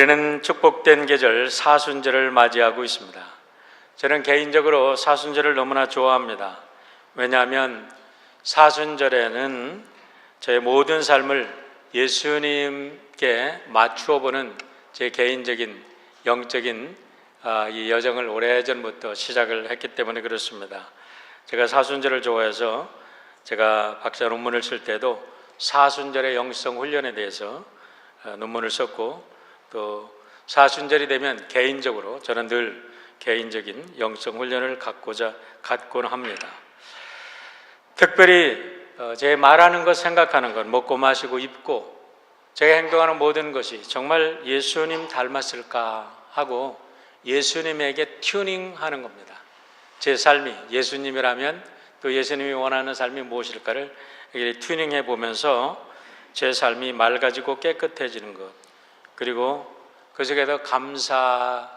우리는 축복된 계절 사순절을 맞이하고 있습니다. 저는 개인적으로 사순절을 너무나 좋아합니다. 왜냐하면 사순절에는 저의 모든 삶을 예수님께 맞추어 보는 제 개인적인 영적인 이 여정을 오래전부터 시작을 했기 때문에 그렇습니다. 제가 사순절을 좋아해서 제가 박사 논문을 쓸 때도 사순절의 영성 훈련에 대해서 논문을 썼고, 또 사순절이 되면 개인적으로 저는 늘 개인적인 영성 훈련을 갖곤 합니다. 특별히 제 말하는 것, 생각하는 것, 먹고 마시고 입고 제가 행동하는 모든 것이 정말 예수님 닮았을까 하고 예수님에게 튜닝하는 겁니다. 제 삶이 예수님이라면 또 예수님이 원하는 삶이 무엇일까를 튜닝해 보면서 제 삶이 맑아지고 깨끗해지는 것, 그리고 그 속에서 감사가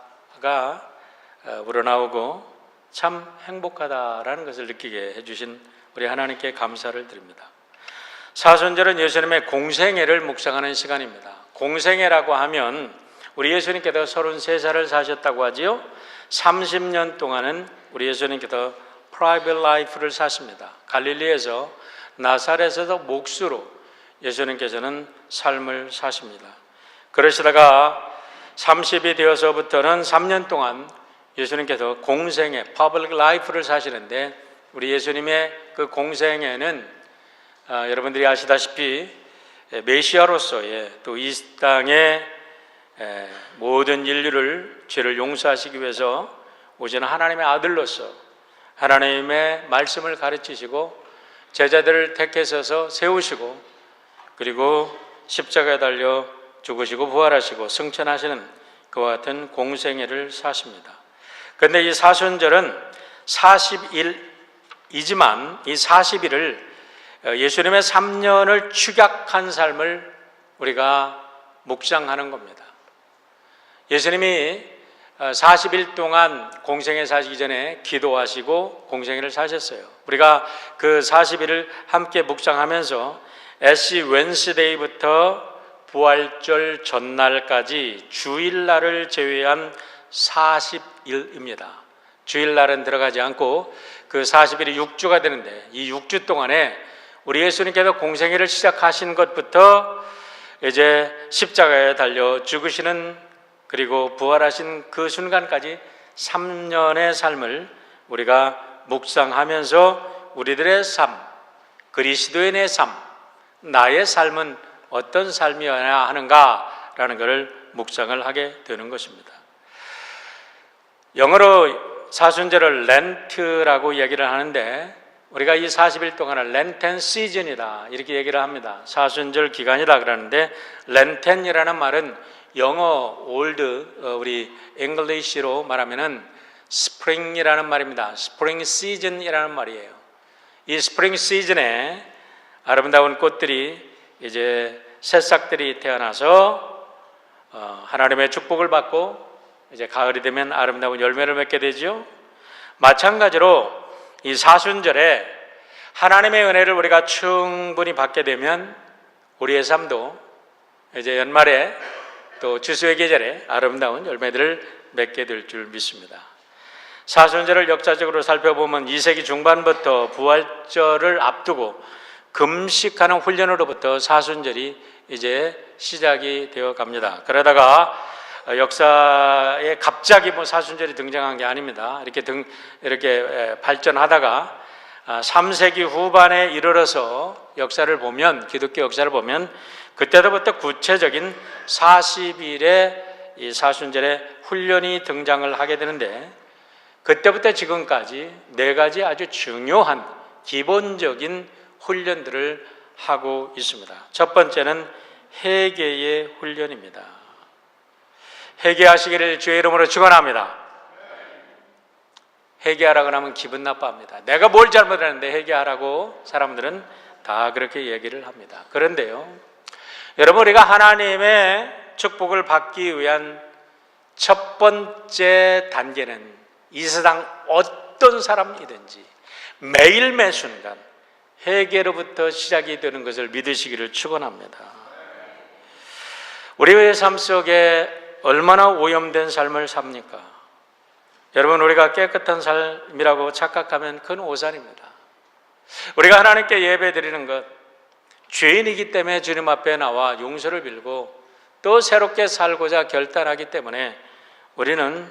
우러나오고 참 행복하다라는 것을 느끼게 해주신 우리 하나님께 감사를 드립니다. 사순절은 예수님의 공생애를 묵상하는 시간입니다. 공생애라고 하면 우리 예수님께서 33살을 사셨다고 하지요. 30년 동안은 우리 예수님께서 프라이빗 라이프를 사십니다. 갈릴리에서 나사렛에서 몫으로 예수님께서는 삶을 사십니다. 그러시다가 30이 되어서부터는 3년 동안 예수님께서 공생애, 퍼블릭 라이프를 사시는데, 우리 예수님의 그 공생애는 여러분들이 아시다시피 메시아로서의, 또 이 땅의 모든 인류를 죄를 용서하시기 위해서 오시는 하나님의 아들로서 하나님의 말씀을 가르치시고 제자들을 택해서 세우시고, 그리고 십자가에 달려 죽으시고 부활하시고 승천하시는 그와 같은 공생애를 사십니다. 그런데 이 사순절은 40일이지만 이 40일을 예수님의 3년을 축약한 삶을 우리가 묵상하는 겁니다. 예수님이 40일 동안 공생애 사시기 전에 기도하시고 공생애를 사셨어요. 우리가 그 40일을 함께 묵상하면서 애쉬 웬스데이부터 부활절 전날까지 주일날을 제외한 40일입니다. 주일날은 들어가지 않고 그 40일이 6주가 되는데, 이 6주 동안에 우리 예수님께서 공생애를 시작하신 것부터 이제 십자가에 달려 죽으시는, 그리고 부활하신 그 순간까지 3년의 삶을 우리가 묵상하면서 우리들의 삶, 그리스도인의 삶, 나의 삶은 어떤 삶이어야 하는가라는 것을 묵상을 하게 되는 것입니다. 영어로 사순절을 렌트라고 얘기를 하는데, 우리가 이 40일 동안을 렌텐 시즌이다 이렇게 얘기를 합니다. 사순절 기간이다 그러는데, 렌텐이라는 말은 영어 올드 우리 잉글리시로 말하면은 스프링이라는 말입니다. 스프링 시즌이라는 말이에요. 이 스프링 시즌에 아름다운 꽃들이, 이제 새싹들이 태어나서 하나님의 축복을 받고 이제 가을이 되면 아름다운 열매를 맺게 되죠. 마찬가지로 이 사순절에 하나님의 은혜를 우리가 충분히 받게 되면 우리의 삶도 이제 연말에 또 추수의 계절에 아름다운 열매들을 맺게 될 줄 믿습니다. 사순절을 역사적으로 살펴보면 2세기 중반부터 부활절을 앞두고 금식하는 훈련으로부터 사순절이 이제 시작이 되어 갑니다. 그러다가 역사에 갑자기 사순절이 등장한 게 아닙니다. 이렇게 발전하다가 3세기 후반에 이르러서 역사를 보면, 기독교 역사를 보면 그때부터 구체적인 40일의 이 사순절의 훈련이 등장을 하게 되는데, 그때부터 지금까지 4가지 아주 중요한 기본적인 훈련들을 하고 있습니다. 첫 번째는 회개의 훈련입니다. 회개하시기를 주의 이름으로 축원합니다. 회개하라고 하면 기분 나빠합니다. 내가 뭘 잘못했는데 회개하라고 사람들은 다 그렇게 얘기를 합니다. 그런데요, 여러분, 우리가 하나님의 축복을 받기 위한 첫 번째 단계는 이 세상 어떤 사람이든지 매일 매 순간 회개로부터 시작이 되는 것을 믿으시기를 축원합니다. 우리의 삶 속에 얼마나 오염된 삶을 삽니까? 여러분, 우리가 깨끗한 삶이라고 착각하면 큰 오산입니다. 우리가 하나님께 예배드리는 것, 죄인이기 때문에 주님 앞에 나와 용서를 빌고 또 새롭게 살고자 결단하기 때문에 우리는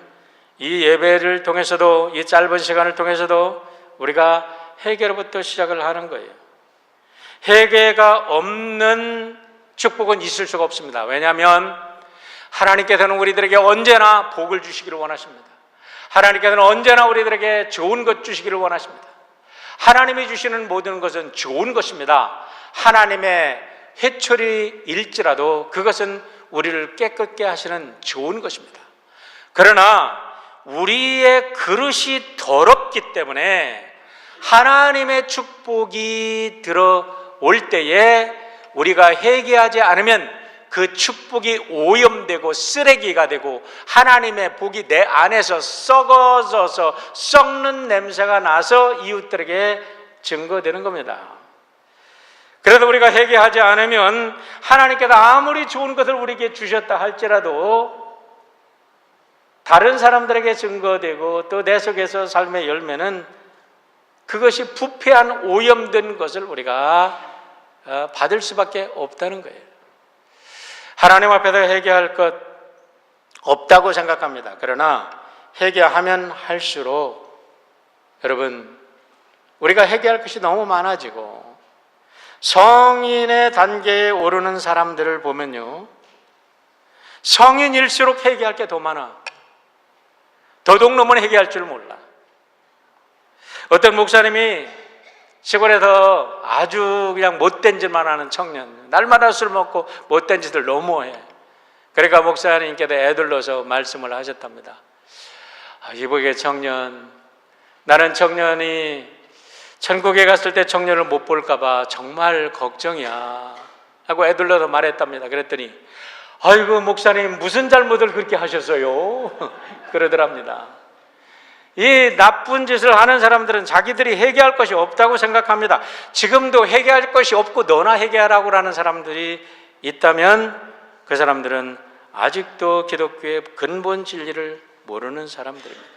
이 예배를 통해서도, 이 짧은 시간을 통해서도 우리가 회개로부터 시작을 하는 거예요. 회개가 없는 축복은 있을 수가 없습니다. 왜냐하면 하나님께서는 우리들에게 언제나 복을 주시기를 원하십니다. 하나님께서는 언제나 우리들에게 좋은 것 주시기를 원하십니다. 하나님이 주시는 모든 것은 좋은 것입니다. 하나님의 회초리일지라도 그것은 우리를 깨끗게 하시는 좋은 것입니다. 그러나 우리의 그릇이 더럽기 때문에 하나님의 축복이 들어올 때에 우리가 회개하지 않으면 그 축복이 오염되고 쓰레기가 되고 하나님의 복이 내 안에서 썩어져서 썩는 냄새가 나서 이웃들에게 증거되는 겁니다. 그래도 우리가 회개하지 않으면 하나님께서 아무리 좋은 것을 우리에게 주셨다 할지라도 다른 사람들에게 증거되고 또 내 속에서 삶의 열매는 그것이 부패한 오염된 것을 우리가 받을 수밖에 없다는 거예요. 하나님 앞에서 회개할 것 없다고 생각합니다. 그러나 회개하면 할수록 여러분, 우리가 회개할 것이 너무 많아지고 성인의 단계에 오르는 사람들을 보면요, 성인일수록 회개할 게 더 많아. 도둑놈은 회개할 줄 몰라. 어떤 목사님이 시골에서 아주 그냥 못된 짓만 하는 청년, 날마다 술 먹고 못된 짓을 너무 해. 그러니까 목사님께서 애들러서 말씀을 하셨답니다. 이보게 청년, 나는 청년이 천국에 갔을 때 청년을 못 볼까 봐 정말 걱정이야 하고 애들러서 말했답니다. 그랬더니 아이고 목사님 무슨 잘못을 그렇게 하셨어요? 그러더랍니다. 이 나쁜 짓을 하는 사람들은 자기들이 회개할 것이 없다고 생각합니다. 지금도 회개할 것이 없고 너나 회개하라고 하는 사람들이 있다면 그 사람들은 아직도 기독교의 근본 진리를 모르는 사람들입니다.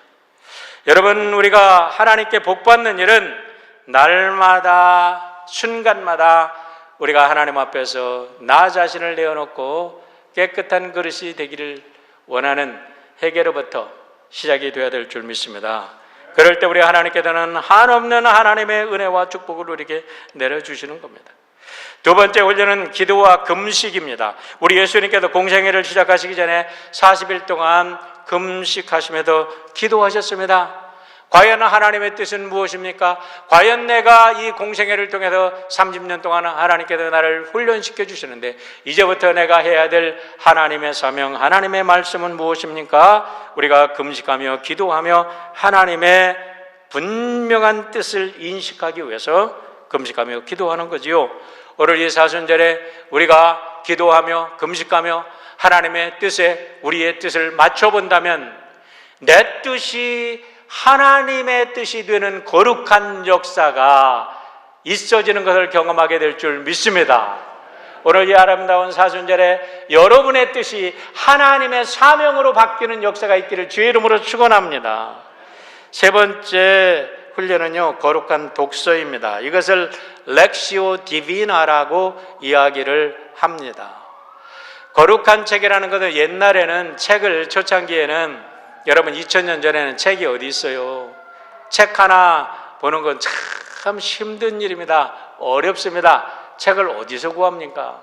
여러분, 우리가 하나님께 복받는 일은 날마다 순간마다 우리가 하나님 앞에서 나 자신을 내어놓고 깨끗한 그릇이 되기를 원하는 회개로부터 시작이 되어야 될 줄 믿습니다. 그럴 때 우리 하나님께서는 한없는 하나님의 은혜와 축복을 우리에게 내려주시는 겁니다. 두 번째 훈련은 기도와 금식입니다. 우리 예수님께서 공생애를 시작하시기 전에 40일 동안 금식하시면서 기도하셨습니다. 과연 하나님의 뜻은 무엇입니까? 과연 내가 이 공생애를 통해서 30년 동안 하나님께서 나를 훈련시켜 주시는데 이제부터 내가 해야 될 하나님의 사명, 하나님의 말씀은 무엇입니까? 우리가 금식하며 기도하며 하나님의 분명한 뜻을 인식하기 위해서 금식하며 기도하는 거지요. 오늘 이 사순절에 우리가 기도하며 금식하며 하나님의 뜻에 우리의 뜻을 맞춰본다면 내 뜻이 하나님의 뜻이 되는 거룩한 역사가 있어지는 것을 경험하게 될 줄 믿습니다. 오늘 이 아름다운 사순절에 여러분의 뜻이 하나님의 사명으로 바뀌는 역사가 있기를 주의 이름으로 축원합니다. 세 번째 훈련은요, 거룩한 독서입니다. 이것을 렉시오 디비나라고 이야기를 합니다. 거룩한 책이라는 것은 옛날에는 책을 초창기에는 여러분 2000년 전에는 책이 어디 있어요? 책 하나 보는 건 참 힘든 일입니다. 어렵습니다. 책을 어디서 구합니까?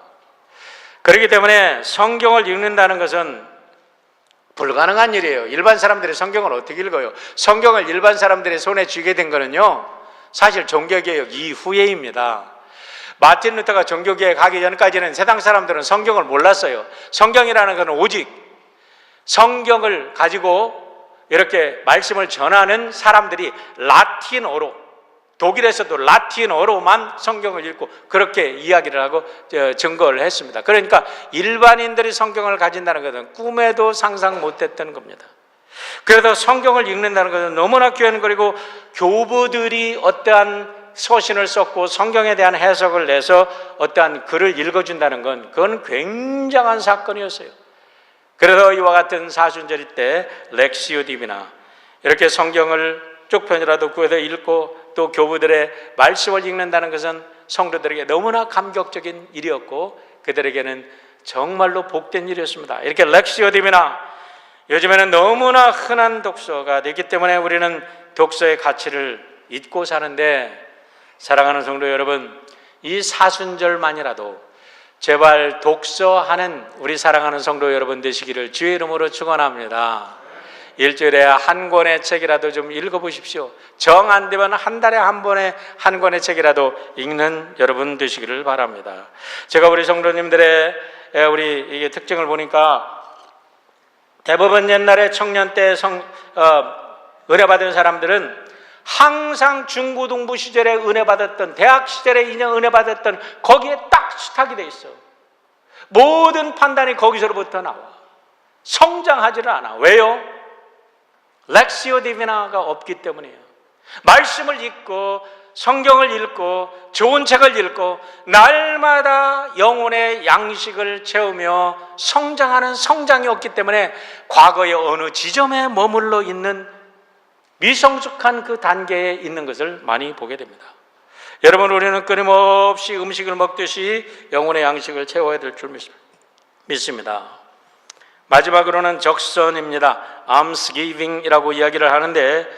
그렇기 때문에 성경을 읽는다는 것은 불가능한 일이에요. 일반 사람들이 성경을 어떻게 읽어요? 성경을 일반 사람들의 손에 쥐게 된 거는요, 사실 종교개혁 이후에입니다. 마틴 루터가 종교개혁 하기 전까지는 세상 사람들은 성경을 몰랐어요. 성경이라는 것은 오직 성경을 가지고 이렇게 말씀을 전하는 사람들이 라틴어로, 독일에서도 라틴어로만 성경을 읽고 그렇게 이야기를 하고 증거를 했습니다. 그러니까 일반인들이 성경을 가진다는 것은 꿈에도 상상 못했던 겁니다. 그래서 성경을 읽는다는 것은 너무나 귀한, 그리고 교부들이 어떠한 서신을 썼고 성경에 대한 해석을 내서 어떠한 글을 읽어준다는 건 그건 굉장한 사건이었어요. 그래서 이와 같은 사순절일 때 렉시오 디비나 이렇게 성경을 쪽 편이라도 구해서 읽고 또 교부들의 말씀을 읽는다는 것은 성도들에게 너무나 감격적인 일이었고 그들에게는 정말로 복된 일이었습니다. 이렇게 렉시오 디비나 요즘에는 너무나 흔한 독서가 되기 때문에 우리는 독서의 가치를 잊고 사는데, 사랑하는 성도 여러분, 이 사순절만이라도 제발 독서하는 우리 사랑하는 성도 여러분 되시기를 주의 이름으로 축원합니다. 일주일에 한 권의 책이라도 좀 읽어보십시오. 정 안 되면 한 달에 한 권의 책이라도 읽는 여러분 되시기를 바랍니다. 제가 우리 성도님들의 우리 이게 특징을 보니까 대부분 옛날에 청년 때 은혜 받은 사람들은 항상 중고등부 시절에 은혜 받았던, 대학 시절에 인연 은혜 받았던 거기에 딱 식탁이 돼 있어. 모든 판단이 거기서부터 나와. 성장하지를 않아. 왜요? 렉시오 디비나가 없기 때문이에요. 말씀을 읽고 성경을 읽고 좋은 책을 읽고 날마다 영혼의 양식을 채우며 성장하는 성장이 없기 때문에 과거의 어느 지점에 머물러 있는 미성숙한 그 단계에 있는 것을 많이 보게 됩니다. 여러분, 우리는 끊임없이 음식을 먹듯이 영혼의 양식을 채워야 될 줄 믿습니다. 마지막으로는 적선입니다. almsgiving이라고 이야기를 하는데,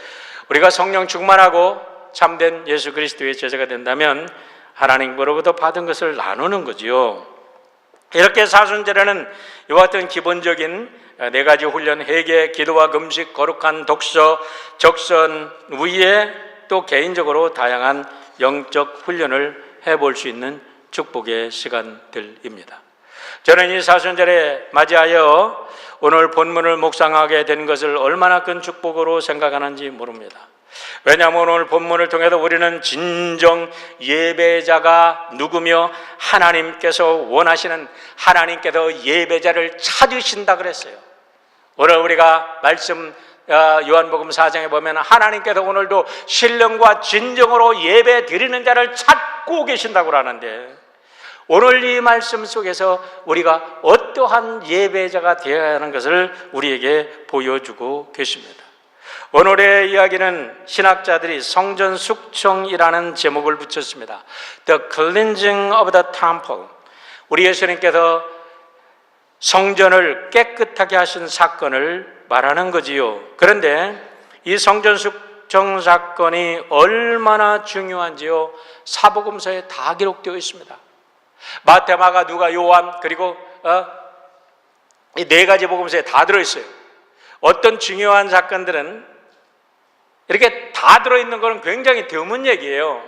우리가 성령 충만하고 참된 예수 그리스도의 제자가 된다면 하나님으로부터 받은 것을 나누는 거지요. 이렇게 사순절에는 이와 같은 기본적인 네 가지 훈련, 회개, 기도와 금식, 거룩한 독서, 적선 위에 또 개인적으로 다양한 영적 훈련을 해볼 수 있는 축복의 시간들입니다. 저는 이 사순절에 맞이하여 오늘 본문을 묵상하게 된 것을 얼마나 큰 축복으로 생각하는지 모릅니다. 왜냐하면 오늘 본문을 통해서 우리는 진정 예배자가 누구며 하나님께서 원하시는, 하나님께서 예배자를 찾으신다 그랬어요. 오늘 우리가 말씀 요한복음 4장에 보면 하나님께서 오늘도 신령과 진정으로 예배 드리는 자를 찾고 계신다고 하는데, 오늘 이 말씀 속에서 우리가 어떠한 예배자가 되어야 하는 것을 우리에게 보여주고 계십니다. 오늘의 이야기는 신학자들이 성전 숙청이라는 제목을 붙였습니다. The cleansing of the temple. 우리 예수님께서 성전을 깨끗하게 하신 사건을 말하는 거지요. 그런데 이 성전 숙청 사건이 얼마나 중요한지요, 사복음서에 다 기록되어 있습니다. 마태, 마가, 누가, 요한, 그리고 이 네 가지 복음서에 다 들어있어요. 어떤 중요한 사건들은 이렇게 다 들어있는 것은 굉장히 드문 얘기예요.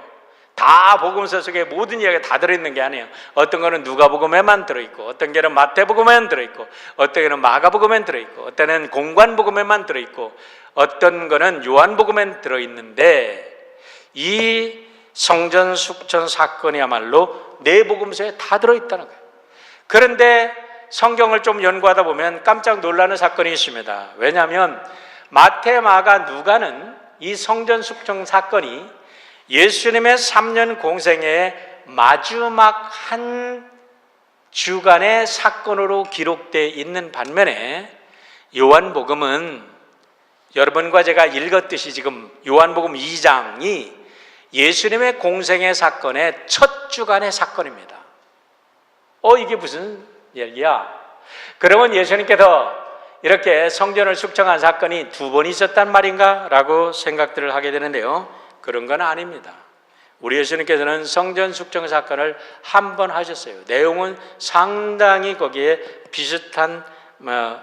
다 복음서 속에 모든 이야기가 다 들어있는 게 아니에요. 어떤 거는 누가복음에만 들어있고, 어떤 게는 마태복음에만 들어있고, 어떤 게는 마가복음에만 들어있고, 어떤 게는 공관복음에만 들어있고, 어떤 거는 요한복음에만 들어있는데, 이 성전 숙청 사건이야말로 네 복음서에 다 들어있다는 거예요. 그런데 성경을 좀 연구하다 보면 깜짝 놀라는 사건이 있습니다. 왜냐하면 마태, 마가, 누가는 이 성전 숙청 사건이 예수님의 3년 공생의 마지막 한 주간의 사건으로 기록되어 있는 반면에 요한복음은 여러분과 제가 읽었듯이 지금 요한복음 2장이 예수님의 공생의 사건의 첫 주간의 사건입니다. 이게 무슨 얘기야? 그러면 예수님께서 이렇게 성전을 숙청한 사건이 두 번 있었단 말인가? 라고 생각들을 하게 되는데요, 그런 건 아닙니다. 우리 예수님께서는 성전 숙청 사건을 한 번 하셨어요. 내용은 상당히 거기에 비슷한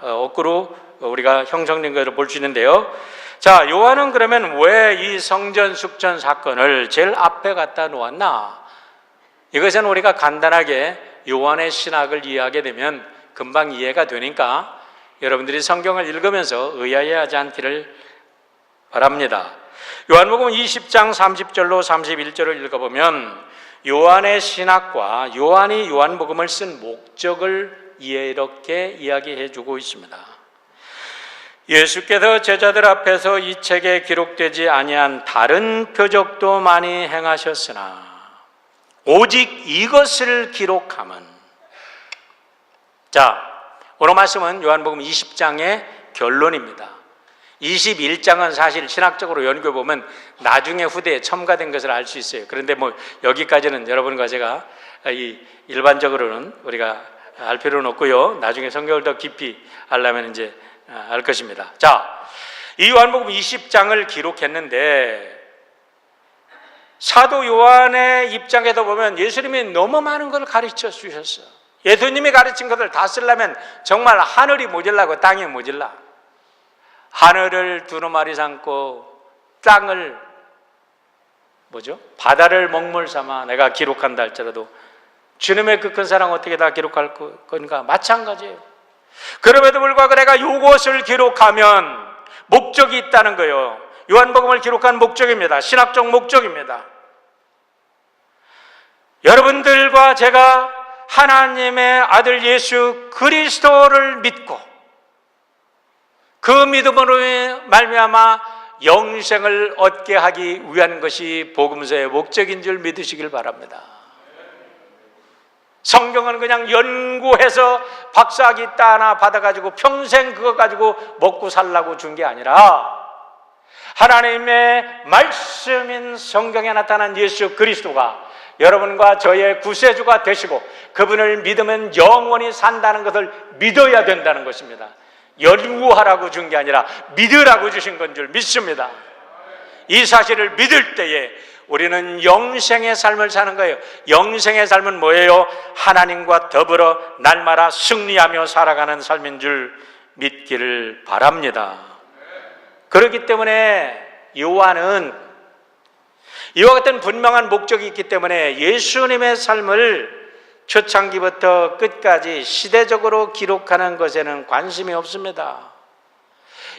어꾸로 우리가 형성된 것을 볼 수 있는데요. 자, 요한은 그러면 왜 이 성전 숙청 사건을 제일 앞에 갖다 놓았나? 이것은 우리가 간단하게 요한의 신학을 이해하게 되면 금방 이해가 되니까 여러분들이 성경을 읽으면서 의아해하지 않기를 바랍니다. 요한복음 20장 30절로 31절을 읽어보면 요한의 신학과 요한이 요한복음을 쓴 목적을 이렇게 이야기해 주고 있습니다. 예수께서 제자들 앞에서 이 책에 기록되지 아니한 다른 표적도 많이 행하셨으나 오직 이것을 기록함은, 자, 오늘 말씀은 요한복음 20장의 결론입니다. 21장은 사실 신학적으로 연구해 보면 나중에 후대에 첨가된 것을 알 수 있어요. 그런데 여기까지는 여러분과 제가 일반적으로는 우리가 알 필요는 없고요. 나중에 성경을 더 깊이 알려면 이제 알 것입니다. 자, 이 요한복음 20장을 기록했는데 사도 요한의 입장에도 보면 예수님이 너무 많은 걸 가르쳐 주셨어요. 예수님이 가르친 것을 다 쓰려면 정말 하늘이 모자라고 땅이 모자라. 하늘을 두루마리 삼고 땅을 바다를 먹물 삼아 내가 기록한다 할지라도 주님의 그 큰 사랑 어떻게 다 기록할 건가? 마찬가지예요. 그럼에도 불구하고 내가 이것을 기록하면 목적이 있다는 거예요. 요한복음을 기록한 목적입니다. 신학적 목적입니다. 여러분들과 제가 하나님의 아들 예수 그리스도를 믿고 그 믿음으로 말미암아 영생을 얻게 하기 위한 것이 복음서의 목적인 줄 믿으시길 바랍니다. 성경은 그냥 연구해서 박사학위 따나 받아가지고 평생 그거 가지고 먹고 살라고 준 게 아니라 하나님의 말씀인 성경에 나타난 예수 그리스도가 여러분과 저의 구세주가 되시고 그분을 믿으면 영원히 산다는 것을 믿어야 된다는 것입니다. 연구하라고 준 게 아니라 믿으라고 주신 건 줄 믿습니다. 이 사실을 믿을 때에 우리는 영생의 삶을 사는 거예요. 영생의 삶은 뭐예요? 하나님과 더불어 날마다 승리하며 살아가는 삶인 줄 믿기를 바랍니다. 그렇기 때문에 요한은 이와 같은 분명한 목적이 있기 때문에 예수님의 삶을 초창기부터 끝까지 시대적으로 기록하는 것에는 관심이 없습니다.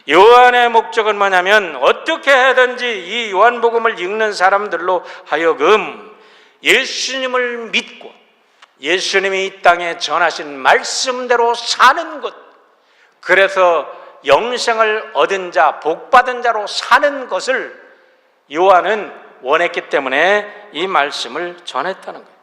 요한의 목적은 뭐냐면 어떻게 하든지 이 요한복음을 읽는 사람들로 하여금 예수님을 믿고 예수님이 이 땅에 전하신 말씀대로 사는 것, 그래서 영생을 얻은 자, 복받은 자로 사는 것을 요한은 원했기 때문에 이 말씀을 전했다는 거예요.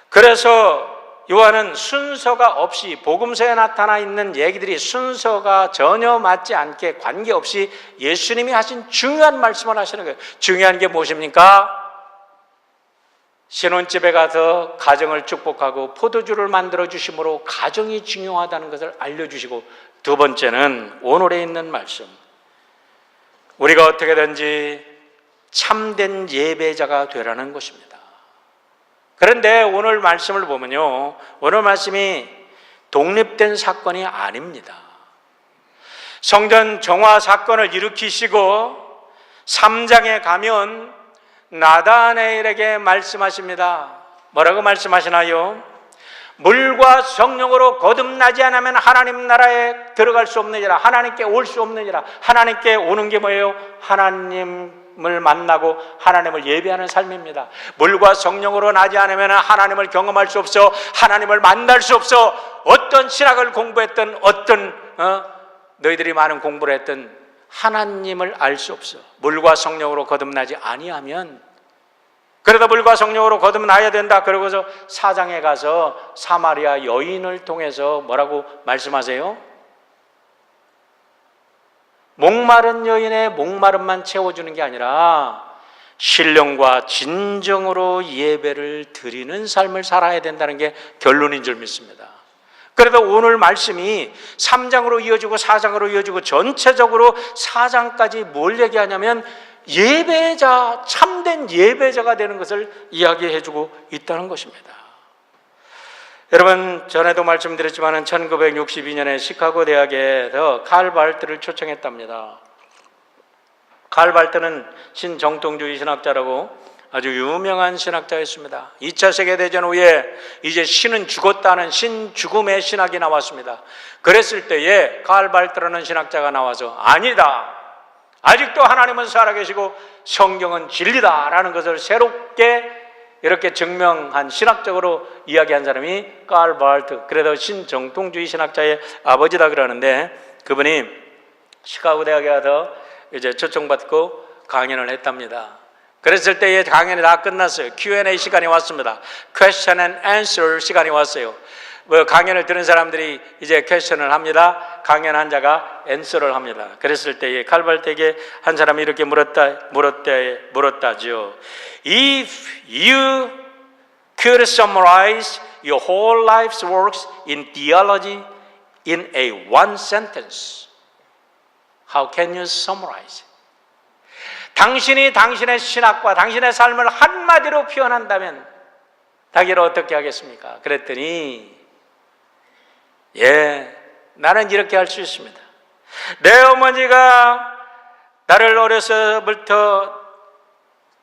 그래서 요한은 순서가 없이 복음서에 나타나 있는 얘기들이 순서가 전혀 맞지 않게 관계없이 예수님이 하신 중요한 말씀을 하시는 거예요. 중요한 게 무엇입니까? 신혼집에 가서 가정을 축복하고 포도주를 만들어 주심으로 가정이 중요하다는 것을 알려주시고, 두 번째는 오늘에 있는 말씀, 우리가 어떻게든지 참된 예배자가 되라는 것입니다. 그런데 오늘 말씀을 보면요, 오늘 말씀이 독립된 사건이 아닙니다. 성전 정화 사건을 일으키시고 3장에 가면 나다나엘에게 말씀하십니다. 뭐라고 말씀하시나요? 물과 성령으로 거듭나지 않으면 하나님 나라에 들어갈 수 없느니라. 하나님께 올 수 없느니라. 하나님께 오는 게 뭐예요? 하나님을 만나고 하나님을 예배하는 삶입니다. 물과 성령으로 나지 않으면 하나님을 경험할 수 없어. 하나님을 만날 수 없어. 어떤 신학을 공부했든 어떤 너희들이 많은 공부를 했든 하나님을 알 수 없어. 물과 성령으로 거듭나지 아니하면. 그래도 물과 성령으로 거듭나야 된다. 그러고서 4장에 가서 사마리아 여인을 통해서 뭐라고 말씀하세요? 목마른 여인의 목마름만 채워주는 게 아니라 신령과 진정으로 예배를 드리는 삶을 살아야 된다는 게 결론인 줄 믿습니다. 그래도 오늘 말씀이 3장으로 이어지고 4장으로 이어지고 전체적으로 4장까지 뭘 얘기하냐면 예배자, 참된 예배자가 되는 것을 이야기해주고 있다는 것입니다. 여러분, 전에도 말씀드렸지만 1962년에 시카고 대학에서 칼 발트를 초청했답니다. 칼 발트는 신정통주의 신학자라고 아주 유명한 신학자였습니다. 2차 세계대전 후에 이제 신은 죽었다는 신죽음의 신학이 나왔습니다. 그랬을 때에 칼 발트라는 신학자가 나와서 아니다, 아직도 하나님은 살아계시고 성경은 진리다라는 것을 새롭게 이렇게 증명한, 신학적으로 이야기한 사람이 칼 발트, 그래도 신정통주의 신학자의 아버지다 그러는데, 그분이 시카고 대학에 가서 이제 초청받고 강연을 했답니다. 그랬을 때에 강연이 다 끝났어요. Q&A 시간이 왔습니다. Question and answer 시간이 왔어요. 강연을 들은 사람들이 이제 퀘스천을 합니다. 강연한 자가 앤서를 합니다. 그랬을 때에 칼발되게 한 사람이 이렇게 물었다죠. If you could summarize your whole life's works in theology in a one sentence, how can you summarize? 당신이 당신의 신학과 당신의 삶을 한마디로 표현한다면 자기를 어떻게 하겠습니까? 그랬더니 나는 이렇게 할 수 있습니다. 내 어머니가 나를 어려서부터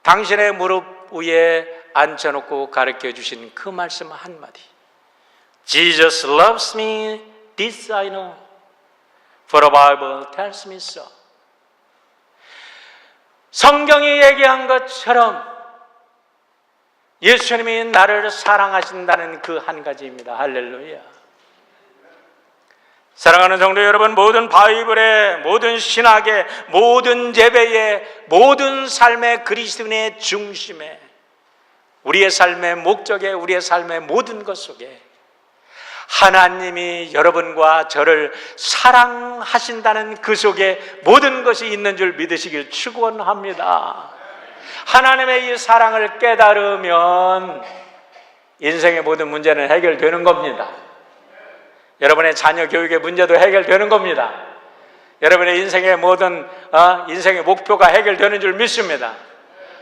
당신의 무릎 위에 앉혀놓고 가르쳐 주신 그 말씀 한마디. Jesus loves me, this I know, for the Bible tells me so. 성경이 얘기한 것처럼 예수님이 나를 사랑하신다는 그 한 가지입니다. 할렐루야. 사랑하는 성도 여러분, 모든 바이블의, 모든 신학의, 모든 예배의, 모든 삶의 그리스도인의 중심에, 우리의 삶의 목적에, 우리의 삶의 모든 것 속에 하나님이 여러분과 저를 사랑하신다는 그 속에 모든 것이 있는 줄 믿으시길 축원합니다. 하나님의 이 사랑을 깨달으면 인생의 모든 문제는 해결되는 겁니다. 여러분의 자녀 교육의 문제도 해결되는 겁니다. 여러분의 인생의 모든 인생의 목표가 해결되는 줄 믿습니다.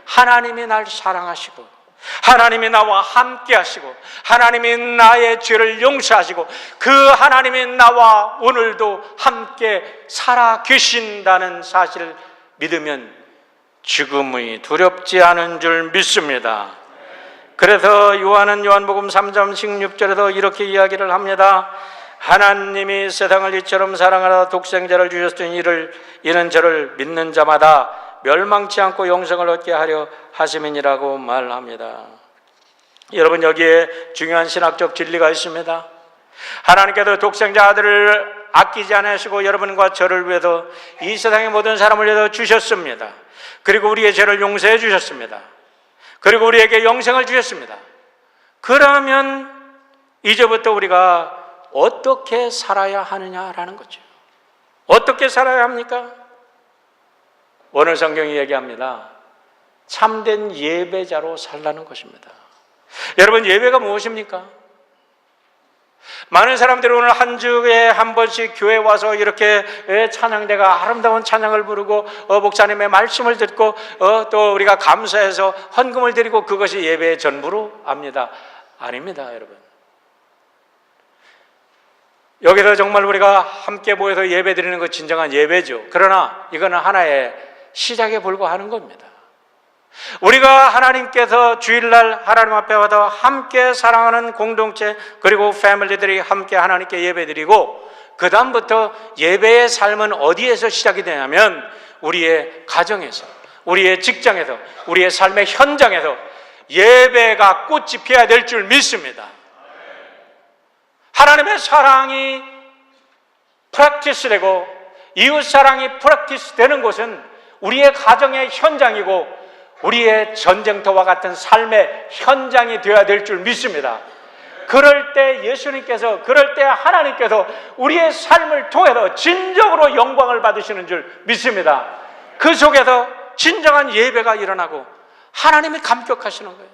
하나님이 날 사랑하시고 하나님이 나와 함께 하시고 하나님이 나의 죄를 용서하시고 그 하나님이 나와 오늘도 함께 살아 계신다는 사실을 믿으면 죽음이 두렵지 않은 줄 믿습니다. 그래서 요한은 요한복음 3장 16절에도 이렇게 이야기를 합니다. 하나님이 세상을 이처럼 사랑하사 독생자를 주셨으니 이는 저를 믿는 자마다 멸망치 않고 영생을 얻게 하려 하심이니라고 말합니다. 여러분, 여기에 중요한 신학적 진리가 있습니다. 하나님께서 독생자 아들을 아끼지 않으시고 여러분과 저를 위해서 이 세상의 모든 사람을 위해서 주셨습니다. 그리고 우리의 죄를 용서해 주셨습니다. 그리고 우리에게 영생을 주셨습니다. 그러면 이제부터 우리가 어떻게 살아야 하느냐라는 거죠. 어떻게 살아야 합니까? 오늘 성경이 얘기합니다. 참된 예배자로 살라는 것입니다. 여러분, 예배가 무엇입니까? 많은 사람들이 오늘 한 주에 한 번씩 교회 와서 이렇게 찬양대가 아름다운 찬양을 부르고 목사님의 말씀을 듣고 또 우리가 감사해서 헌금을 드리고 그것이 예배의 전부로 압니다. 아닙니다, 여러분. 여기서 정말 우리가 함께 모여서 예배 드리는 것 진정한 예배죠. 그러나 이거는 하나의 시작에 불과하는 겁니다. 우리가 하나님께서 주일날 하나님 앞에 와서 함께 사랑하는 공동체 그리고 패밀리들이 함께 하나님께 예배드리고 그 다음부터 예배의 삶은 어디에서 시작이 되냐면 우리의 가정에서, 우리의 직장에서, 우리의 삶의 현장에서 예배가 꽃이 피어야 될 줄 믿습니다. 하나님의 사랑이 프랙티스 되고 이웃사랑이 프랙티스 되는 곳은 우리의 가정의 현장이고 우리의 전쟁터와 같은 삶의 현장이 되어야 될 줄 믿습니다. 그럴 때 예수님께서, 그럴 때 하나님께서 우리의 삶을 통해서 진정으로 영광을 받으시는 줄 믿습니다. 그 속에서 진정한 예배가 일어나고 하나님이 감격하시는 거예요.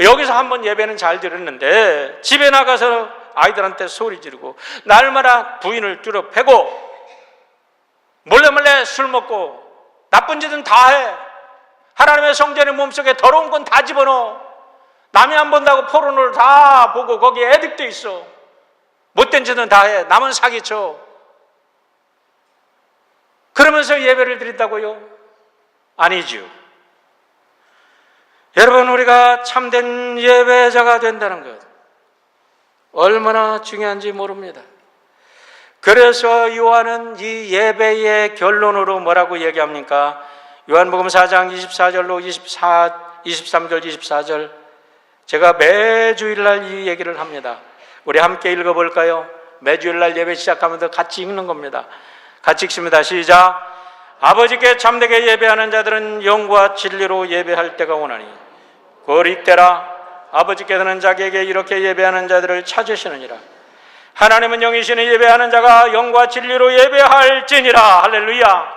여기서 한번 예배는 잘 들었는데 집에 나가서 아이들한테 소리 지르고 날마다 부인을 뚫어 패고 몰래 술 먹고 나쁜 짓은 다 해. 하나님의 성전의 몸속에 더러운 건 다 집어넣어. 남이 안 본다고 포르노를 다 보고 거기에 애득돼 있어. 못된 짓은 다 해. 남은 사기쳐. 그러면서 예배를 드린다고요? 아니죠. 여러분, 우리가 참된 예배자가 된다는 것 얼마나 중요한지 모릅니다. 그래서 요한은 이 예배의 결론으로 뭐라고 얘기합니까? 요한복음 4장 24절로 23절 24절 제가 매주일날 이 얘기를 합니다. 우리 함께 읽어볼까요? 매주일날 예배 시작하면서 같이 읽는 겁니다. 같이 읽습니다. 시작. 아버지께 참되게 예배하는 자들은 영과 진리로 예배할 때가 오나니 곧 이때라. 아버지께서는 자기에게 이렇게 예배하는 자들을 찾으시느니라. 하나님은 영이시니 예배하는 자가 영과 진리로 예배할지니라. 할렐루야.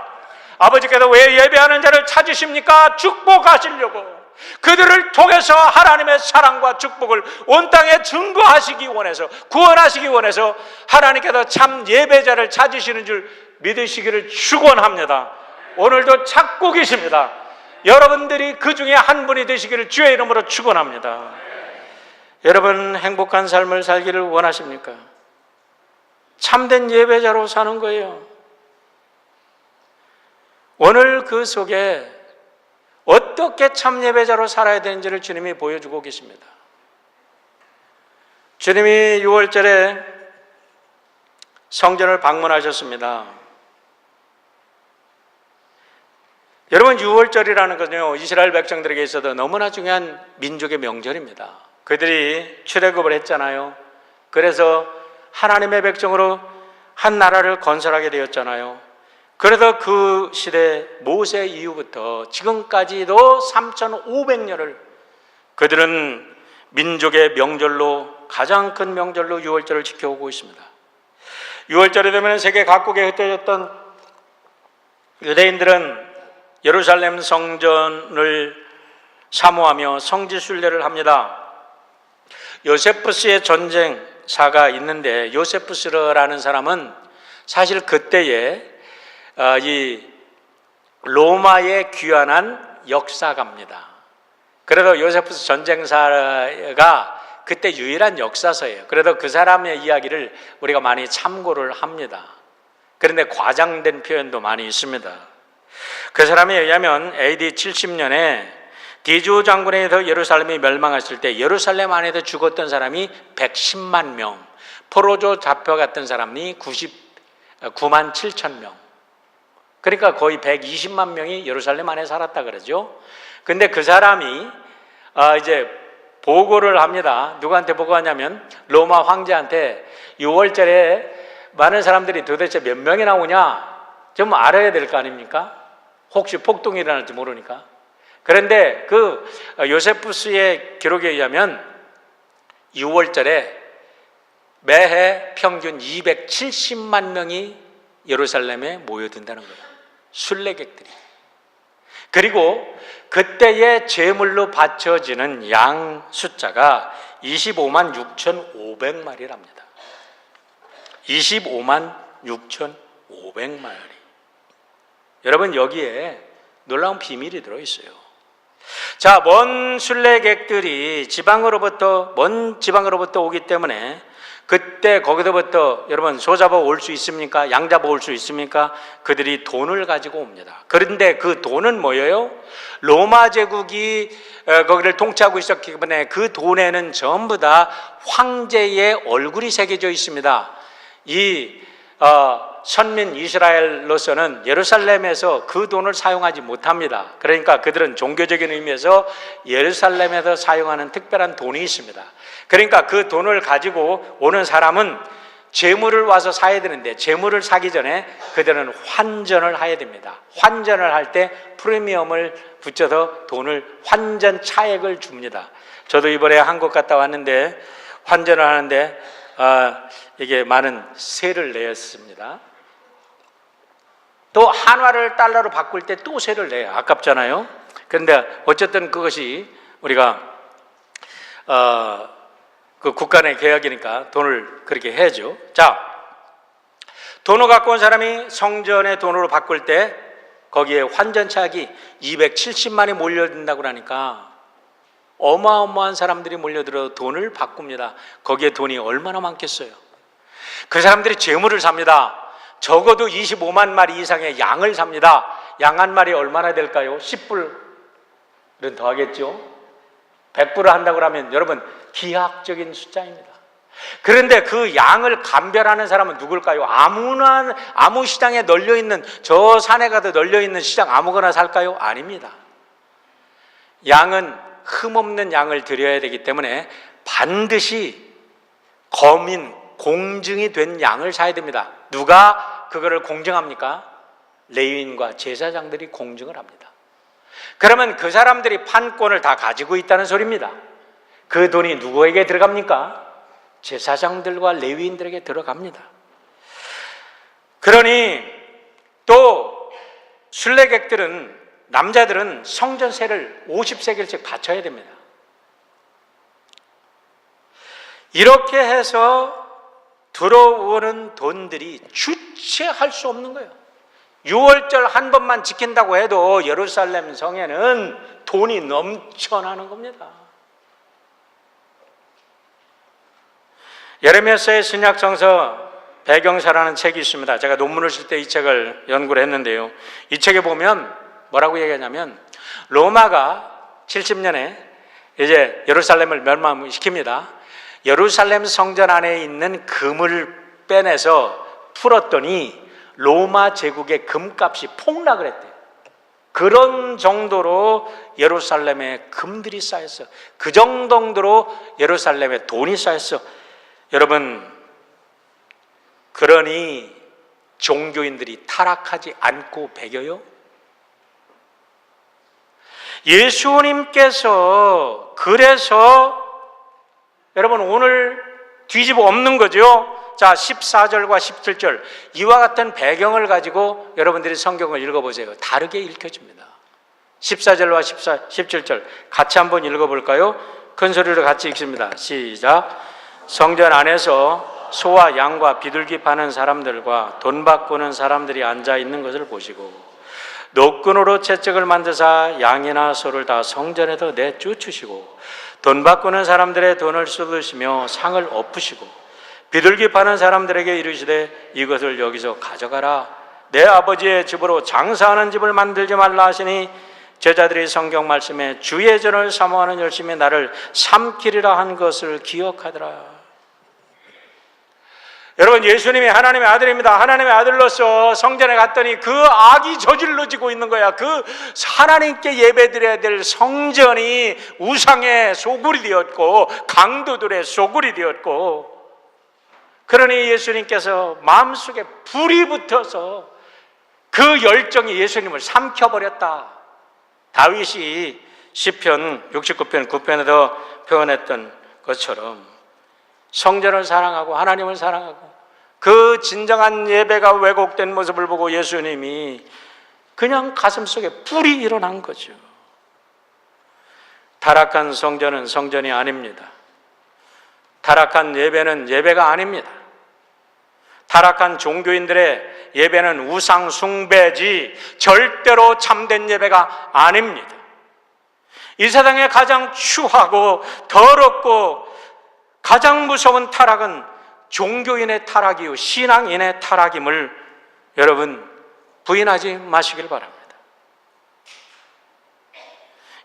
아버지께서 왜 예배하는 자를 찾으십니까? 축복하시려고. 그들을 통해서 하나님의 사랑과 축복을 온 땅에 증거하시기 원해서, 구원하시기 원해서 하나님께서 참 예배자를 찾으시는 줄 믿으시기를 축원합니다. 오늘도 찾고 계십니다. 여러분들이 그 중에 한 분이 되시기를 주의 이름으로 축원합니다. 여러분 행복한 삶을 살기를 원하십니까? 참된 예배자로 사는 거예요. 오늘 그 속에 어떻게 참 예배자로 살아야 되는지를 주님이 보여주고 계십니다. 주님이 6월절에 성전을 방문하셨습니다. 여러분 6월절이라는 것은요, 이스라엘 백성들에게 있어도 너무나 중요한 민족의 명절입니다. 그들이 출애굽을 했잖아요. 그래서 하나님의 백성으로 한 나라를 건설하게 되었잖아요. 그래서 그 시대 모세 이후부터 지금까지도 3,500년을 그들은 민족의 명절로, 가장 큰 명절로 6월절을 지켜오고 있습니다. 6월절이 되면 세계 각국에 흩어졌던 유대인들은 예루살렘 성전을 사모하며 성지 순례를 합니다. 요세푸스의 전쟁사가 있는데, 요세푸스라는 사람은 사실 그때에 이 로마에 귀환한 역사가입니다. 그래도 요세푸스 전쟁사가 그때 유일한 역사서예요. 그래도 그 사람의 이야기를 우리가 많이 참고를 합니다. 그런데 과장된 표현도 많이 있습니다. 그 사람에 의하면 AD 70년에 디주 장군에 의해서 예루살렘이 멸망했을 때 예루살렘 안에서 죽었던 사람이 110만 명, 포로로 잡혀갔던 사람이 99만 7천 명. 그러니까 거의 120만 명이 예루살렘 안에 살았다 그러죠. 근데 그 사람이 이제 보고를 합니다. 누구한테 보고하냐면 로마 황제한테 6월절에 많은 사람들이 도대체 몇 명이나 오냐 좀 알아야 될 거 아닙니까? 혹시 폭동이 일어날지 모르니까. 그런데 그 요세푸스의 기록에 의하면 6월절에 매해 평균 270만 명이 예루살렘에 모여든다는 거예요. 순례객들이. 그리고 그때의 제물로 바쳐지는 양 숫자가 25만 6,500마리랍니다. 25만 6,500마리. 여러분 여기에 놀라운 비밀이 들어있어요. 자, 먼 순례객들이 먼 지방으로부터 오기 때문에 그때 거기서부터 여러분 소 잡아 올 수 있습니까? 양 잡아 올 수 있습니까? 그들이 돈을 가지고 옵니다. 그런데 그 돈은 뭐예요? 로마 제국이 거기를 통치하고 있었기 때문에 그 돈에는 전부 다 황제의 얼굴이 새겨져 있습니다. 이 선민 이스라엘로서는 예루살렘에서 그 돈을 사용하지 못합니다. 그러니까 그들은 종교적인 의미에서 예루살렘에서 사용하는 특별한 돈이 있습니다. 그러니까 그 돈을 가지고 오는 사람은 재물을 와서 사야 되는데 재물을 사기 전에 그들은 환전을 해야 됩니다. 환전을 할 때 프리미엄을 붙여서 돈을 환전 차액을 줍니다. 저도 이번에 한국 갔다 왔는데 환전을 하는데 이게 많은 세를 냈습니다. 또 한화를 달러로 바꿀 때 또 세를 내요. 아깝잖아요. 그런데 어쨌든 그것이 우리가 그 국가 내 계약이니까 돈을 그렇게 해야죠. 자, 돈을 갖고 온 사람이 성전의 돈으로 바꿀 때 거기에 환전차액이 270만이 몰려든다고 하니까 어마어마한 사람들이 몰려들어 돈을 바꿉니다. 거기에 돈이 얼마나 많겠어요. 그 사람들이 재물을 삽니다. 적어도 25만 마리 이상의 양을 삽니다. 양 한 마리 얼마나 될까요? 10불은 더 하겠죠. 100불을 한다고 하면 여러분 기하학적인 숫자입니다. 그런데 그 양을 감별하는 사람은 누굴까요? 아무 시장에 널려있는, 저 산에 가도 널려있는 시장 아무거나 살까요? 아닙니다. 양은 흠없는 양을 드려야 되기 때문에 반드시 검인, 공증이 된 양을 사야 됩니다. 누가 그거를 공증합니까? 레위인과 제사장들이 공증을 합니다. 그러면 그 사람들이 판권을 다 가지고 있다는 소리입니다. 그 돈이 누구에게 들어갑니까? 제사장들과 레위인들에게 들어갑니다. 그러니 또 순례객들은, 남자들은 성전세를 50세겔씩 바쳐야 됩니다. 이렇게 해서 들어오는 돈들이 주체할 수 없는 거예요. 6월절 한 번만 지킨다고 해도 예루살렘 성에는 돈이 넘쳐나는 겁니다. 예레미야서의 신약성서 배경사라는 책이 있습니다. 제가 논문을 쓸 때 이 책을 연구를 했는데요. 이 책에 보면 뭐라고 얘기하냐면, 로마가 70년에 이제 예루살렘을 멸망시킵니다. 예루살렘 성전 안에 있는 금을 빼내서 풀었더니 로마 제국의 금값이 폭락을 했대요. 그런 정도로 예루살렘에 금들이 쌓였어. 그 정도로 예루살렘에 돈이 쌓였어. 여러분, 그러니 종교인들이 타락하지 않고 배겨요? 예수님께서 그래서 여러분 오늘 뒤집어 엎는 거죠. 자, 14절과 17절 이와 같은 배경을 가지고 여러분들이 성경을 읽어보세요. 다르게 읽혀집니다. 14절과 17절 같이 한번 읽어볼까요? 큰 소리로 같이 읽습니다. 시작. 성전 안에서 소와 양과 비둘기 파는 사람들과 돈 바꾸는 사람들이 앉아 있는 것을 보시고 노끈으로 채찍을 만드사 양이나 소를 다 성전에서 내쫓으시고 돈 바꾸는 사람들의 돈을 쏟으시며 상을 엎으시고 비둘기 파는 사람들에게 이르시되 이것을 여기서 가져가라. 내 아버지의 집으로 장사하는 집을 만들지 말라 하시니 제자들이 성경 말씀에 주의 전을 사모하는 열심히 나를 삼키리라 한 것을 기억하더라. 여러분, 예수님이 하나님의 아들입니다. 하나님의 아들로서 성전에 갔더니 그 악이 저질러지고 있는 거야. 그 하나님께 예배드려야 될 성전이 우상의 소굴이 되었고 강도들의 소굴이 되었고, 그러니 예수님께서 마음속에 불이 붙어서 그 열정이 예수님을 삼켜버렸다. 다윗이 시편 69편 9편에도 표현했던 것처럼 성전을 사랑하고 하나님을 사랑하고 그 진정한 예배가 왜곡된 모습을 보고 예수님이 그냥 가슴속에 불이 일어난 거죠. 타락한 성전은 성전이 아닙니다. 타락한 예배는 예배가 아닙니다. 타락한 종교인들의 예배는 우상 숭배지 절대로 참된 예배가 아닙니다. 이 세상에 가장 추하고 더럽고 가장 무서운 타락은 종교인의 타락이요 신앙인의 타락임을 여러분 부인하지 마시길 바랍니다.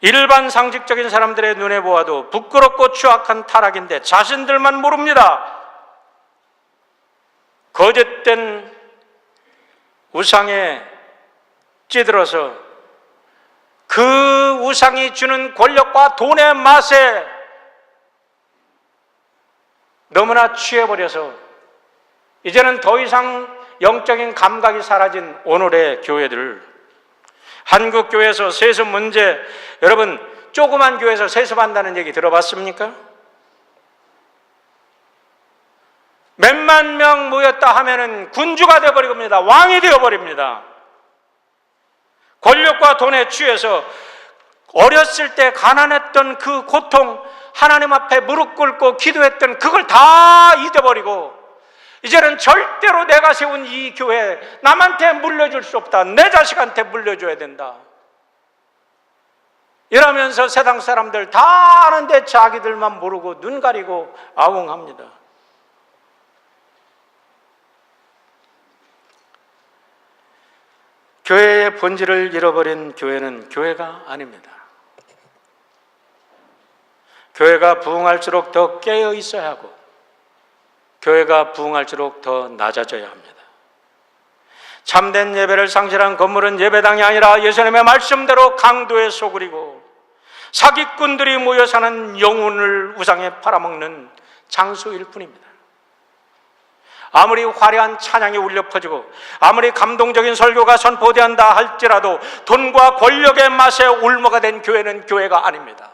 일반 상식적인 사람들의 눈에 보아도 부끄럽고 추악한 타락인데 자신들만 모릅니다. 거짓된 우상에 찌들어서 그 우상이 주는 권력과 돈의 맛에 너무나 취해버려서 이제는 더 이상 영적인 감각이 사라진 오늘의 교회들, 한국 교회에서 세습 문제, 여러분 조그만 교회에서 세습한다는 얘기 들어봤습니까? 몇만 명 모였다 하면은 군주가 되어버립니다. 왕이 되어버립니다. 권력과 돈에 취해서 어렸을 때 가난했던 그 고통, 하나님 앞에 무릎 꿇고 기도했던 그걸 다 잊어버리고 이제는 절대로 내가 세운 이 교회 남한테 물려줄 수 없다. 내 자식한테 물려줘야 된다. 이러면서 세상 사람들 다 아는데 자기들만 모르고 눈 가리고 아웅합니다. 교회의 본질을 잃어버린 교회는 교회가 아닙니다. 교회가 부흥할수록 더 깨어 있어야 하고 교회가 부흥할수록 더 낮아져야 합니다. 참된 예배를 상실한 건물은 예배당이 아니라 예수님의 말씀대로 강도의 소굴이고 사기꾼들이 모여 사는 영혼을 우상에 팔아먹는 장소일 뿐입니다. 아무리 화려한 찬양이 울려 퍼지고 아무리 감동적인 설교가 선포된다 할지라도 돈과 권력의 맛에 울모가 된 교회는 교회가 아닙니다.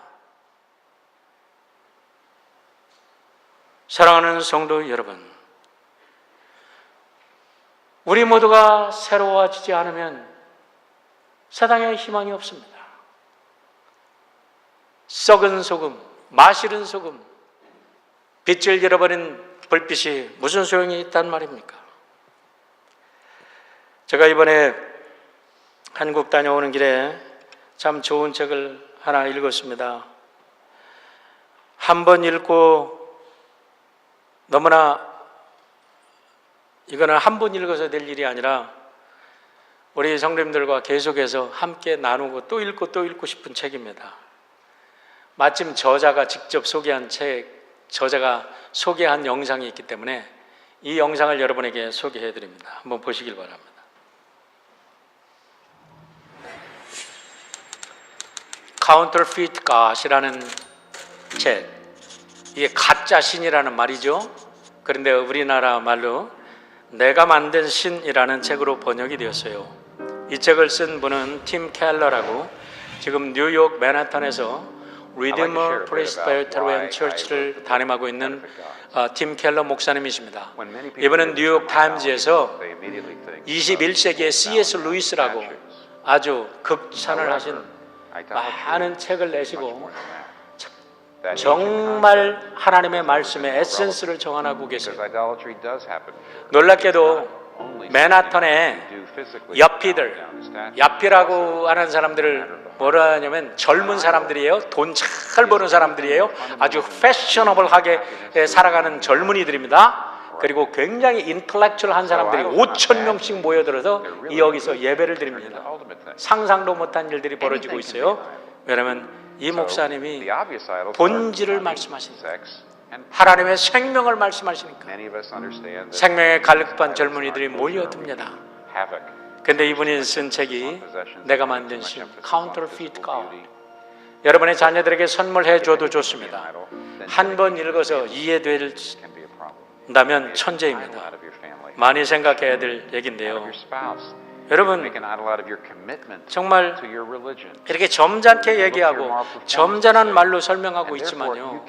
사랑하는 성도 여러분, 우리 모두가 새로워지지 않으면 세상에 희망이 없습니다. 썩은 소금, 마시른 소금, 빛을 잃어버린 불빛이 무슨 소용이 있단 말입니까? 제가 이번에 한국 다녀오는 길에 참 좋은 책을 하나 읽었습니다. 한 번 읽고 너무나 이거는 한 번 읽어서 될 일이 아니라 우리 성도님들과 계속해서 함께 나누고 또 읽고 싶은 책입니다. 마침 저자가 직접 소개한 책, 저자가 소개한 영상이 있기 때문에 이 영상을 여러분에게 소개해 드립니다. 한번 보시길 바랍니다. Counterfeit God이라는 책, 이게 가짜 신이라는 말이죠. 그런데 우리나라 말로 내가 만든 신이라는 책으로 번역이 되었어요. 이 책을 쓴 분은 팀 켈러라고 지금 뉴욕 맨하탄에서 Redeemer Presbyterian Church를 담임하고 있는 팀 켈러 목사님이십니다. 이번엔 뉴욕 타임즈에서 21세기의 C.S. 루이스라고 아주 극찬을 하신 많은 책을 내시고 정말 하나님의 말씀의 에센스를 정한하고 계세요. 놀랍게도 맨하탄에 야피라고 하는 사람들을 뭐라 하냐면 젊은 사람들이에요. 돈 잘 버는 사람들이에요. 아주 패셔너블하게 살아가는 젊은이들입니다. 그리고 굉장히 인텔렉츄얼한 사람들이 5,000명씩 모여들어서 여기서 예배를 드립니다. 상상도 못한 일들이 벌어지고 있어요. 왜냐하면 이 목사님이 본질을 말씀하시니까, 하나님의 생명을 말씀하시니까 생명에 갈급한 젊은이들이 몰려듭니다. 그런데 이분이 쓴 책이 내가 만든 신, Counterfeit God. 여러분의 자녀들에게 선물해 줘도 좋습니다. 한 번 읽어서 이해된다면 천재입니다. 많이 생각해야 될 얘기인데요. 여러분, 정말 이렇게 점잖게 얘기하고 점잖은 말로 설명하고 있지만요,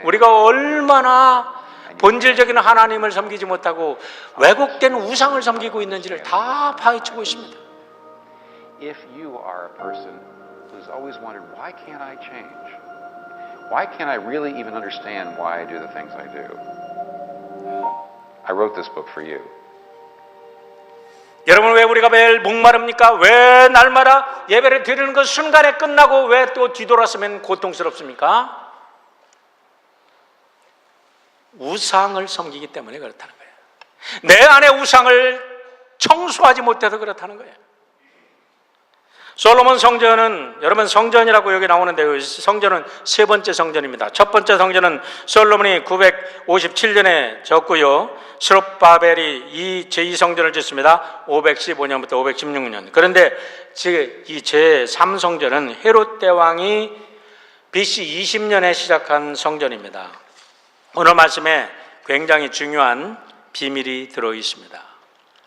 우리가 얼마나 본질적인 하나님을 섬기지 못하고 왜곡된 우상을 섬기고 있는지를 다 파헤치고 있습니다. If you are a person who's always wondered, why can't I change? Why can't I really even understand why I do the things I do? I wrote this book for you. 여러분, 왜 우리가 매일 목마릅니까? 왜 날마다 예배를 드리는 그 순간에 끝나고 왜 또 뒤돌았으면 고통스럽습니까? 우상을 섬기기 때문에 그렇다는 거예요. 내 안에 우상을 청소하지 못해서 그렇다는 거예요. 솔로몬 성전은, 여러분 성전이라고 여기 나오는데 성전은 세 번째 성전입니다. 첫 번째 성전은 솔로몬이 957년에 졌고요. 스룹바벨이 이 제2성전을 짓습니다. 515년부터 516년. 그런데 이 제3성전은 헤롯 대왕이 BC 20년에 시작한 성전입니다. 오늘 말씀에 굉장히 중요한 비밀이 들어 있습니다.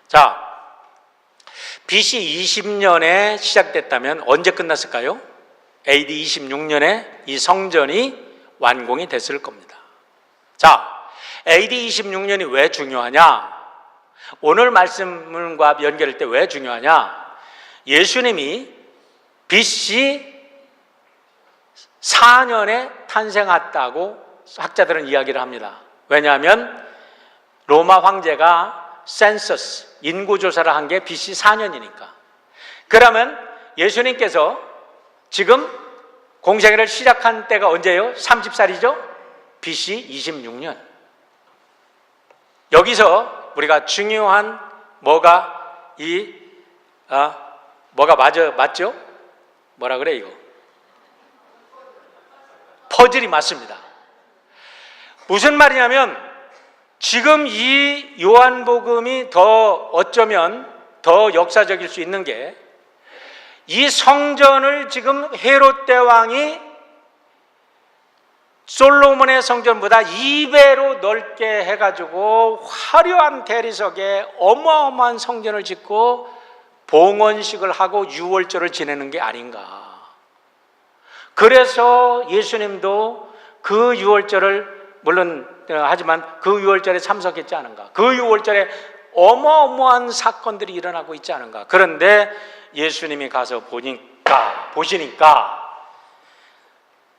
자, BC 20년에 시작됐다면 언제 끝났을까요? AD 26년에 이 성전이 완공이 됐을 겁니다. 자, AD 26년이 왜 중요하냐? 오늘 말씀과 연결할 때 왜 중요하냐? 예수님이 BC 4년에 탄생했다고 학자들은 이야기를 합니다. 왜냐하면 로마 황제가 센서스, 인구조사를 한 게 BC 4년이니까. 그러면 예수님께서 지금 공생애를 시작한 때가 언제예요? 30살이죠? BC 26년. 여기서 우리가 중요한 뭐가 맞죠? 뭐라 그래 이거? 퍼즐이 맞습니다. 무슨 말이냐면 지금 이 요한복음이 더 어쩌면 더 역사적일 수 있는 게 이 성전을 지금 헤롯 대왕이 솔로몬의 성전보다 2배로 넓게 해가지고 화려한 대리석에 어마어마한 성전을 짓고 봉헌식을 하고 유월절을 지내는 게 아닌가. 그래서 예수님도 그 유월절을 물론 하지만 그 유월절에 참석했지 않은가? 그 유월절에 어마어마한 사건들이 일어나고 있지 않은가? 그런데 예수님이 가서 보시니까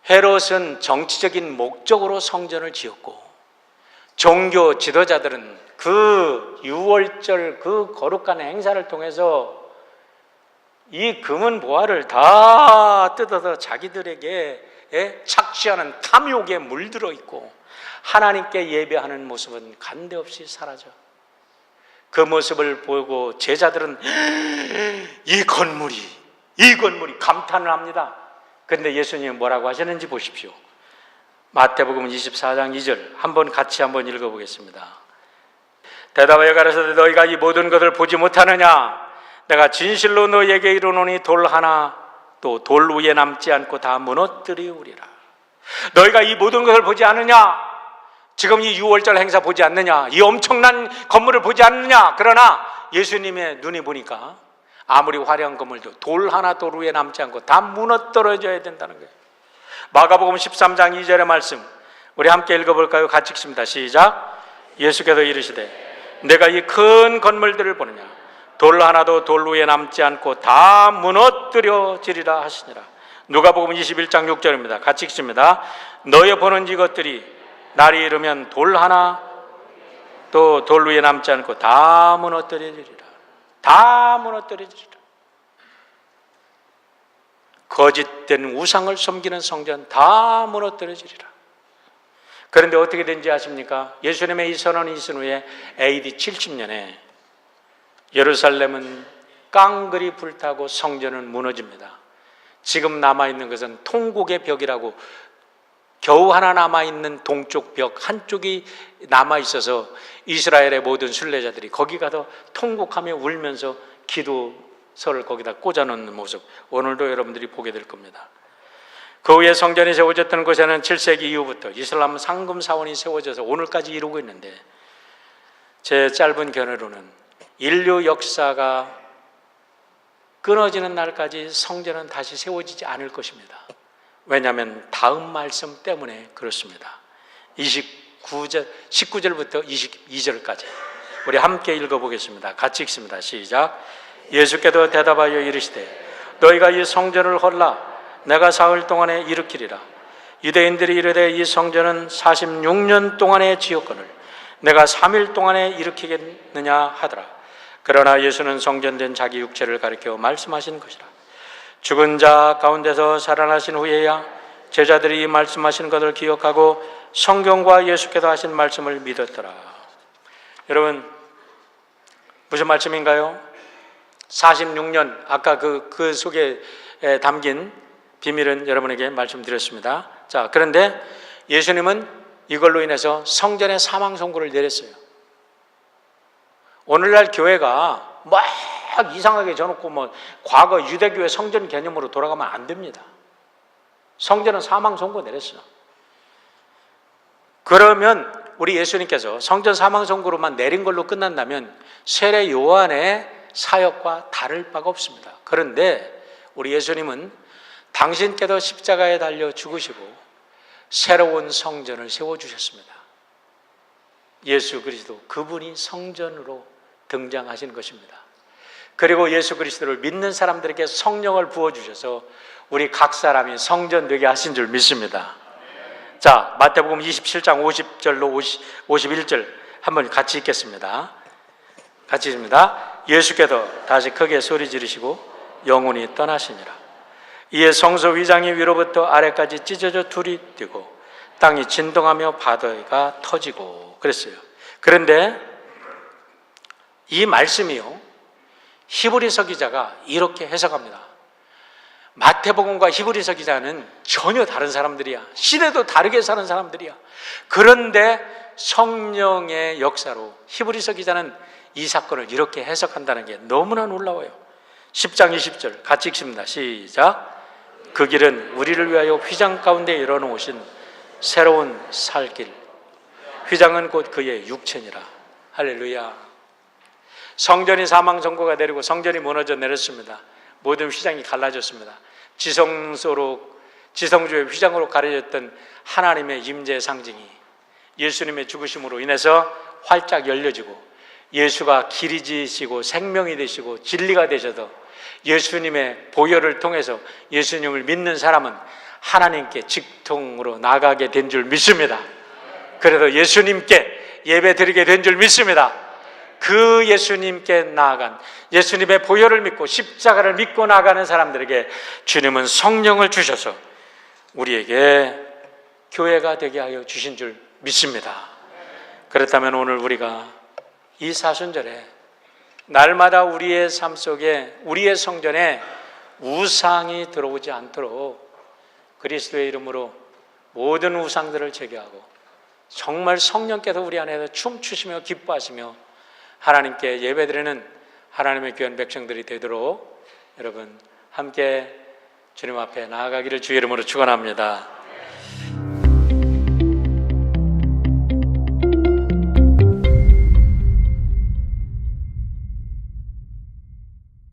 헤롯은 정치적인 목적으로 성전을 지었고, 종교 지도자들은 그 유월절 그 거룩한 행사를 통해서 이 금은 보화를 다 뜯어서 자기들에게 착취하는 탐욕에 물들어 있고, 하나님께 예배하는 모습은 간데없이 사라져. 그 모습을 보고 제자들은 이 건물이 감탄을 합니다. 그런데 예수님이 뭐라고 하셨는지 보십시오. 마태복음 24장 2절 한번 같이 읽어보겠습니다. 대답하여 가라사대 너희가 이 모든 것을 보지 못하느냐? 내가 진실로 너희에게 이르노니 돌 하나 또 돌 위에 남지 않고 다 무너뜨리우리라. 너희가 이 모든 것을 보지 않느냐? 지금 이 유월절 행사 보지 않느냐? 이 엄청난 건물을 보지 않느냐? 그러나 예수님의 눈이 보니까 아무리 화려한 건물도 돌 하나 돌 위에 남지 않고 다 무너뜨려져야 된다는 거예요. 마가복음 13장 2절의 말씀 우리 함께 읽어볼까요? 같이 읽습니다. 시작. 예수께서 이르시되 내가 이 큰 건물들을 보느냐? 돌 하나도 돌 위에 남지 않고 다 무너뜨려지리라 하시니라. 누가복음 21장 6절입니다. 같이 읽습니다. 너희 보는 이것들이 날이 이르면 돌 하나 또 돌 위에 남지 않고 다 무너뜨려지리라. 다 무너뜨려지리라. 거짓된 우상을 섬기는 성전 다 무너뜨려지리라. 그런데 어떻게 된지 아십니까? 예수님의 이 선언이 있은 후에 AD 70년에 예루살렘은 깡그리 불타고 성전은 무너집니다. 지금 남아있는 것은 통곡의 벽이라고, 겨우 하나 남아있는 동쪽 벽 한쪽이 남아있어서 이스라엘의 모든 순례자들이 거기 가서 통곡하며 울면서 기도서를 거기다 꽂아놓는 모습, 오늘도 여러분들이 보게 될 겁니다. 그 후에 성전이 세워졌던 곳에는 7세기 이후부터 이슬람 상금 사원이 세워져서 오늘까지 이루고 있는데, 제 짧은 견해로는 인류 역사가 끊어지는 날까지 성전은 다시 세워지지 않을 것입니다. 왜냐하면 다음 말씀 때문에 그렇습니다. 19절부터 22절까지 우리 함께 읽어보겠습니다. 같이 읽습니다. 시작. 예수께서 대답하여 이르시되 너희가 이 성전을 헐라 내가 사흘 동안에 일으키리라. 유대인들이 이르되 이 성전은 46년 동안에 지었거늘 내가 3일 동안에 일으키겠느냐 하더라. 그러나 예수는 성전된 자기 육체를 가리켜 말씀하신 것이라. 죽은 자 가운데서 살아나신 후에야 제자들이 말씀하신 것을 기억하고 성경과 예수께서 하신 말씀을 믿었더라. 여러분, 무슨 말씀인가요? 46년, 아까 그 속에 담긴 비밀은 여러분에게 말씀드렸습니다. 자, 그런데 예수님은 이걸로 인해서 성전의 사망 선고를 내렸어요. 오늘날 교회가 막 이상하게 져놓고 과거 유대교회 성전 개념으로 돌아가면 안 됩니다. 성전은 사망 선고 내렸어요. 그러면 우리 예수님께서 성전 사망 선고로만 내린 걸로 끝난다면 세례 요한의 사역과 다를 바가 없습니다. 그런데 우리 예수님은 당신께서 십자가에 달려 죽으시고 새로운 성전을 세워주셨습니다. 예수 그리스도 그분이 성전으로 등장하신 것입니다. 그리고 예수 그리스도를 믿는 사람들에게 성령을 부어주셔서 우리 각 사람이 성전 되게 하신 줄 믿습니다. 자, 마태복음 27장 50절로 51절 한번 같이 읽겠습니다. 같이 읽습니다. 예수께서 다시 크게 소리 지르시고 영혼이 떠나시니라. 이에 성소 위장이 위로부터 아래까지 찢어져 둘이 뛰고 땅이 진동하며 바다가 터지고 그랬어요. 그런데 이 말씀이요, 히브리서 기자가 이렇게 해석합니다. 마태복음과 히브리서 기자는 전혀 다른 사람들이야. 시대도 다르게 사는 사람들이야. 그런데 성령의 역사로 히브리서 기자는 이 사건을 이렇게 해석한다는 게 너무나 놀라워요. 10장 20절 같이 읽습니다. 시작. 그 길은 우리를 위하여 휘장 가운데 열어놓으신 새로운 살길. 휘장은 곧 그의 육체니라. 할렐루야. 성전이 사망 선고가 내리고 성전이 무너져 내렸습니다. 모든 휘장이 갈라졌습니다. 지성소로, 지성주의 휘장으로 가려졌던 하나님의 임재 상징이 예수님의 죽으심으로 인해서 활짝 열려지고 예수가 길이지시고 생명이 되시고 진리가 되셔서 예수님의 보혈을 통해서 예수님을 믿는 사람은 하나님께 직통으로 나가게 된 줄 믿습니다. 그래서 예수님께 예배 드리게 된 줄 믿습니다. 그 예수님께 나아간, 예수님의 보혈을 믿고 십자가를 믿고 나아가는 사람들에게 주님은 성령을 주셔서 우리에게 교회가 되게 하여 주신 줄 믿습니다. 그렇다면 오늘 우리가 이 사순절에 날마다 우리의 삶 속에, 우리의 성전에 우상이 들어오지 않도록 그리스도의 이름으로 모든 우상들을 제거하고 정말 성령께서 우리 안에서 춤추시며 기뻐하시며 하나님께 예배드리는 하나님의 귀한 백성들이 되도록 여러분 함께 주님 앞에 나아가기를 주의 이름으로 축원합니다.